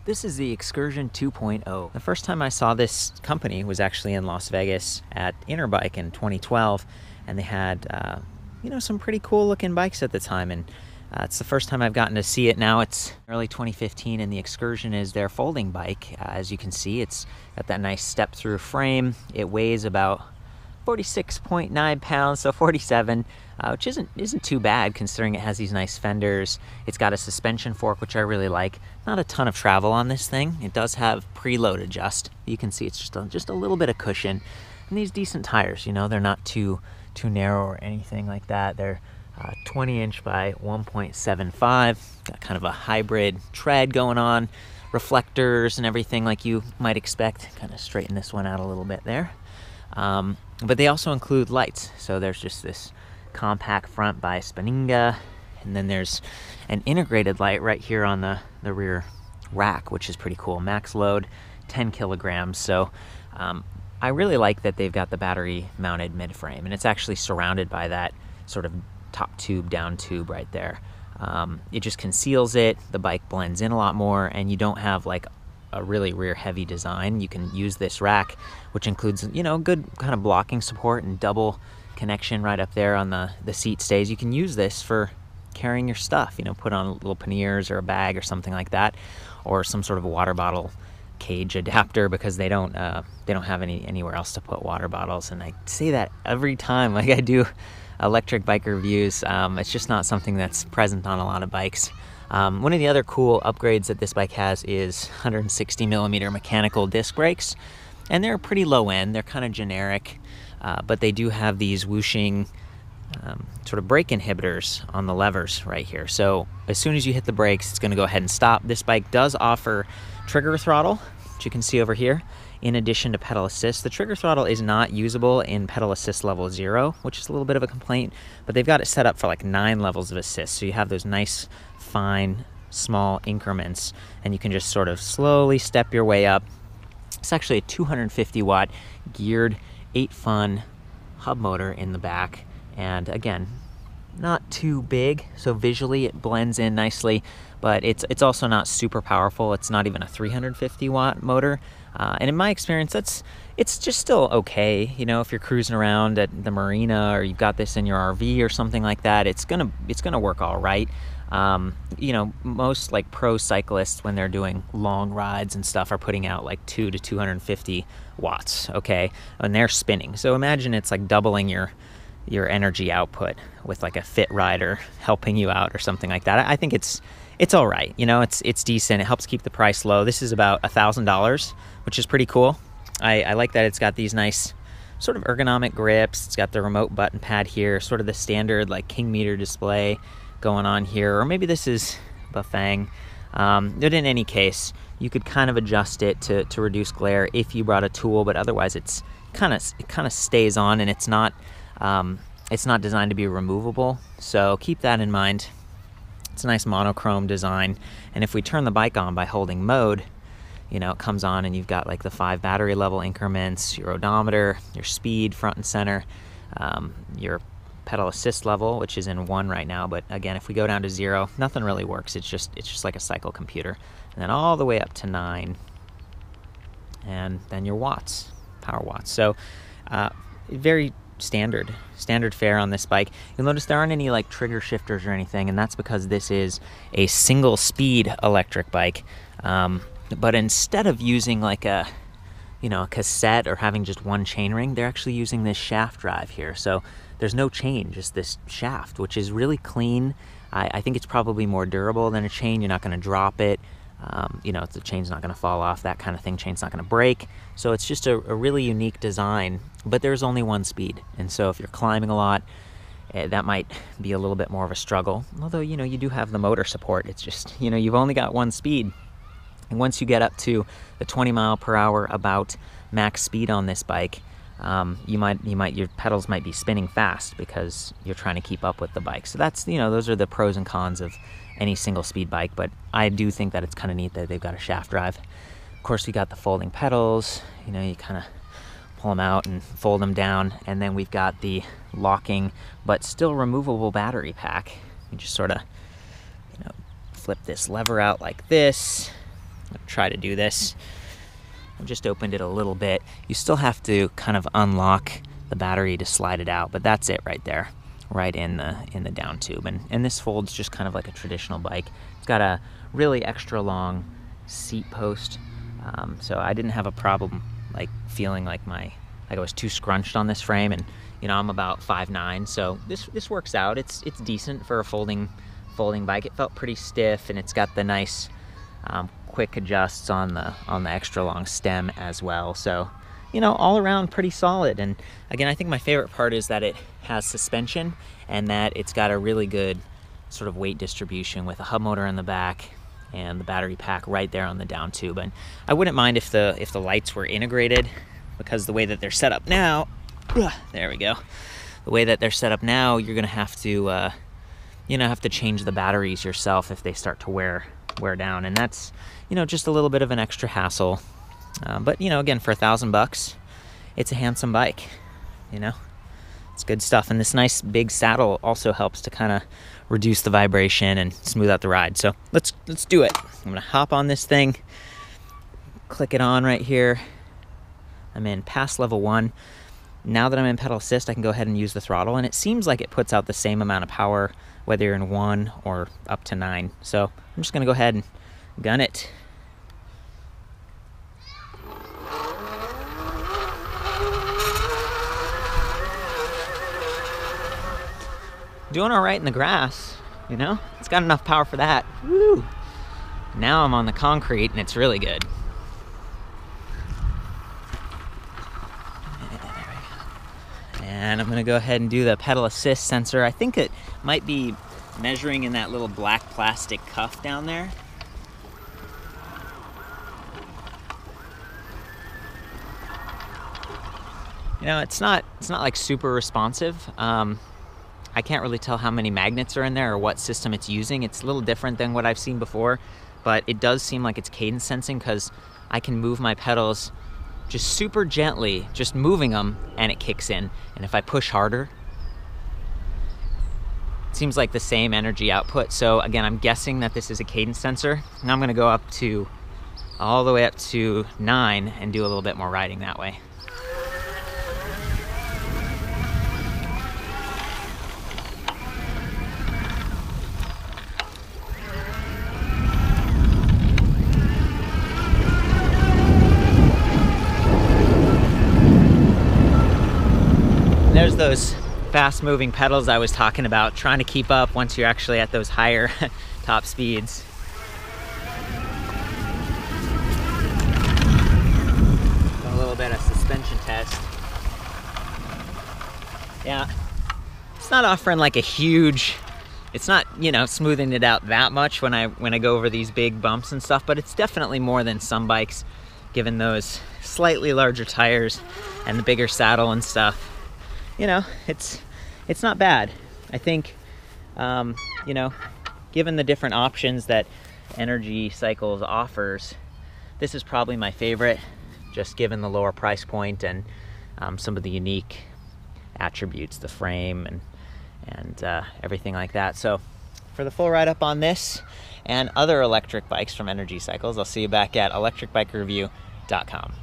This is the Excursion 2.0. The first time I saw this company was actually in Las Vegas at Interbike in 2012, and they had, some pretty cool looking bikes at the time, and it's the first time I've gotten to see it now. It's early 2015, and the Excursion is their folding bike. As you can see, it's got that nice step-through frame. It weighs about 46.9 pounds, so 47, which isn't too bad considering it has these nice fenders. It's got a suspension fork, which I really like. Not a ton of travel on this thing. It does have preload adjust. You can see it's just a little bit of cushion. And these decent tires, they're not too narrow or anything like that. They're 20 inch by 1.75. Got kind of a hybrid tread going on, reflectors and everything like you might expect. Kind of straighten this one out a little bit there. But they also include lights. So there's just this compact front by Spinninga, and then there's an integrated light right here on the rear rack, which is pretty cool. Max load 10 kilograms. So I really like that they've got the battery mounted mid frame, and it's actually surrounded by that sort of top tube, down tube right there. It just conceals it. The bike blends in a lot more, and you don't have like a really rear heavy design. You can use this rack, which includes, good kind of blocking support and double connection right up there on the seat stays. You can use this for carrying your stuff, put on little panniers or a bag or something like that, or some sort of a water bottle cage adapter, because they don't have anywhere else to put water bottles. And I say that every time like I do electric bike reviews. It's just not something that's present on a lot of bikes. One of the other cool upgrades that this bike has is 160 millimeter mechanical disc brakes, and they're pretty low end. They're kind of generic, but they do have these whooshing sort of brake inhibitors on the levers right here. So as soon as you hit the brakes, it's going to go ahead and stop. This bike does offer trigger throttle, which you can see over here, in addition to pedal assist. The trigger throttle is not usable in pedal assist level 0, which is a little bit of a complaint, but they've got it set up for like 9 levels of assist. So you have those nice, fine, small increments, and you can just sort of slowly step your way up. It's actually a 250 watt geared 8-fun hub motor in the back, and again, not too big, so visually it blends in nicely, but it's also not super powerful. It's not even a 350 watt motor, and in my experience, it's just still okay. If you're cruising around at the marina, or you've got this in your RV or something like that, it's gonna work all right. Most like pro cyclists, when they're doing long rides and stuff, are putting out like 2 to 250 watts, okay, and they're spinning. So imagine it's like doubling your energy output with like a fit rider helping you out or something like that. I think it's all right. It's decent. It helps keep the price low. This is about $1,000, which is pretty cool. I like that it's got these nice sort of ergonomic grips. It's got the remote button pad here, sort of the standard like king meter display going on here, or maybe this is Bafang. But in any case, you could kind of adjust it to reduce glare if you brought a tool, but otherwise it kind of stays on, and it's not designed to be removable. So keep that in mind. It's a nice monochrome design, and if we turn the bike on by holding mode, it comes on and you've got like the 5 battery level increments, your odometer, your speed front and center, your pedal assist level, which is in 1 right now, but again, if we go down to 0, nothing really works. It's just like a cycle computer. And then all the way up to 9, and then your watts, power watts. So very standard fare on this bike. You'll notice there aren't any like trigger shifters or anything, and that's because this is a single speed electric bike. But instead of using like a cassette or having just one chainring, they're actually using this shaft drive here. So there's no chain, just this shaft, which is really clean. I think it's probably more durable than a chain. You're not going to drop it. The chain's not going to fall off, that kind of thing. Chain's not going to break. So it's just a really unique design, but there's only one speed. And so if you're climbing a lot, that might be a little bit more of a struggle. Although, you do have the motor support. It's just, you've only got one speed. And once you get up to the 20 mile per hour about max speed on this bike, your pedals might be spinning fast because you're trying to keep up with the bike. So that's, those are the pros and cons of any single speed bike, but I do think that it's kind of neat that they've got a shaft drive. Of course, we got the folding pedals. You kind of pull them out and fold them down, and then we've got the locking but still removable battery pack. You just sort of flip this lever out like this. It try to do this. I've just opened it a little bit. You still have to kind of unlock the battery to slide it out, but that's it right there, right in the down tube. And this folds just kind of like a traditional bike. It's got a really extra long seat post, so I didn't have a problem like feeling like I was too scrunched on this frame. And you know, I'm about 5'9", so this works out. It's decent for a folding bike. It felt pretty stiff, and it's got the nice quick adjusts on the extra long stem as well. So you know, all around pretty solid. And again, I think my favorite part is that it has suspension and that it's got a really good sort of weight distribution with a hub motor in the back and the battery pack right there on the down tube. And I wouldn't mind if the lights were integrated, because the way that they're set up now, there we go. The way that they're set up now, you're gonna have to change the batteries yourself if they start to wear down, and that's, you know, just a little bit of an extra hassle. But you know, again, for $1,000, it's a handsome bike. You know, it's good stuff. And this nice big saddle also helps to kind of reduce the vibration and smooth out the ride. So let's do it. I'm gonna hop on this thing, click it on right here. I'm in pass level 1. Now that I'm in pedal assist, I can go ahead and use the throttle, and it seems like it puts out the same amount of power whether you're in 1 or up to 9. So I'm just gonna go ahead and gun it. Doing all right in the grass, you know? It's got enough power for that. Woo! Now I'm on the concrete and it's really good. And I'm gonna go ahead and do the pedal assist sensor. I think it might be measuring in that little black plastic cuff down there. You know, it's not like super responsive. I can't really tell how many magnets are in there or what system it's using. It's a little different than what I've seen before, but it does seem like it's cadence sensing, because I can move my pedals just super gently, just moving them, and it kicks in. And if I push harder, it seems like the same energy output. So again, I'm guessing that this is a cadence sensor. Now I'm gonna go up to, all the way up to 9 and do a little bit more riding that way. There's those fast-moving pedals I was talking about, trying to keep up once you're actually at those higher top speeds. A little bit of suspension test. Yeah, it's not offering like a huge, it's not, you know, smoothing it out that much when I go over these big bumps and stuff, but it's definitely more than some bikes, given those slightly larger tires and the bigger saddle and stuff. You know, it's not bad. I think, you know, given the different options that Energie Cycles offers, this is probably my favorite, just given the lower price point and some of the unique attributes, the frame and everything like that. So for the full write-up on this and other electric bikes from Energie Cycles, I'll see you back at ElectricBikeReview.com.